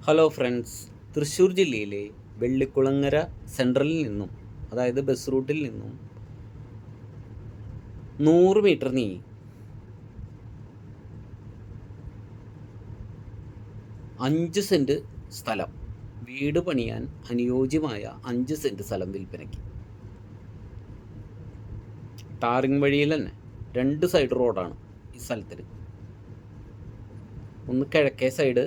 Hello friends, Thrissur ജില്ലയിലെ വെള്ളിക്കുളങ്ങര സെൻട്രലിൽ നിന്നും, അതായത് ബസ് റൂട്ടിൽ നിന്നും 100 മീറ്റർ നീങ്ങി 5 സെൻറ്റ് സ്ഥലം, വീട് പണിയാൻ അനുയോജ്യമായ 5 സെൻറ്റ് സ്ഥലം വിൽപ്പനയ്ക്ക്. ടാറിങ് വഴിയിൽ തന്നെ 2 സൈഡ് റോഡാണ് ഈ സ്ഥലത്തിൽ. ഒന്ന് കിഴക്കേ സൈഡ്,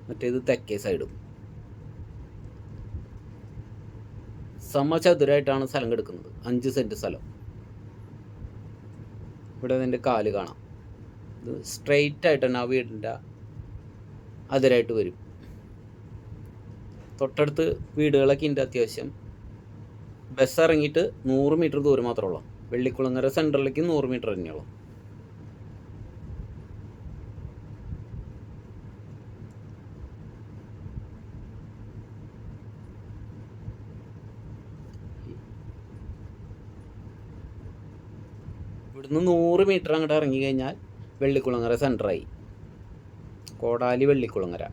മറ്റേത് തെക്കേ സൈഡും. സമചതുരായിട്ടാണ് സ്ഥലം കിടക്കുന്നത്. 5 സെൻറ്റ് സ്ഥലം. ഇവിടെ അതിൻ്റെ കാല് കാണാം. ഇത് സ്ട്രെയിറ്റ് ആയിട്ട് തന്നെ ആ വീടിൻ്റെ അതിരായിട്ട് വരും. തൊട്ടടുത്ത് വീടുകളൊക്കെ ഉണ്ട്. അത്യാവശ്യം ബസ് ഇറങ്ങിയിട്ട് 100 മീറ്റർ ദൂരം മാത്രമേ ഉള്ളൂ. വെള്ളിക്കുളങ്ങര സെൻട്രലിലേക്ക് 100 മീറ്റർ തന്നെയുള്ളൂ. ഇവിടുന്ന് 100 മീറ്റർ അങ്ങോട്ട് ഇറങ്ങി കഴിഞ്ഞാൽ വെള്ളിക്കുളങ്ങര സെൻറ്ററായി. കോടാലി വെള്ളിക്കുളങ്ങര.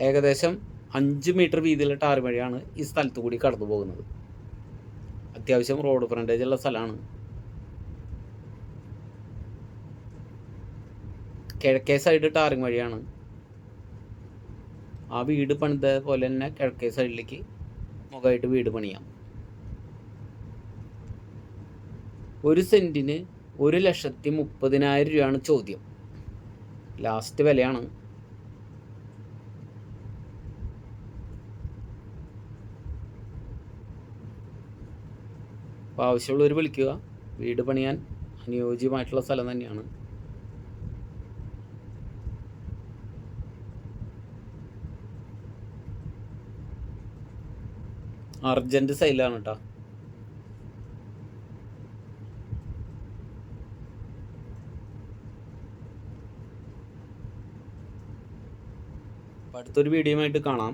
ഏകദേശം 5 മീറ്റർ വീതിയിലുള്ള ടാർ വഴിയാണ് ഈ സ്ഥലത്തു കൂടി കടന്നു പോകുന്നത്. അത്യാവശ്യം റോഡ് ഫ്രണ്ടേജ് ഉള്ള സ്ഥലമാണ്. കിഴക്കേ സൈഡ് ടാറിങ് വഴിയാണ്. ആ വീട് പണിത പോലെ തന്നെ കിഴക്കേ സൈഡിലേക്ക് മുഖമായിട്ട് വീട് പണിയാം. 1 സെൻറ്റിന് 1,30,000 രൂപയാണ് ചോദ്യം. ലാസ്റ്റ് വിലയാണ്. അപ്പോൾ ആവശ്യമുള്ളവർ വിളിക്കുക. വീട് പണിയാൻ അനുയോജ്യമായിട്ടുള്ള സ്ഥലം തന്നെയാണ്. അർജൻറ്റ് സെയിലാണ് കേട്ടോ. അടുത്തൊരു വീഡിയോ ആയിട്ട് കാണാം.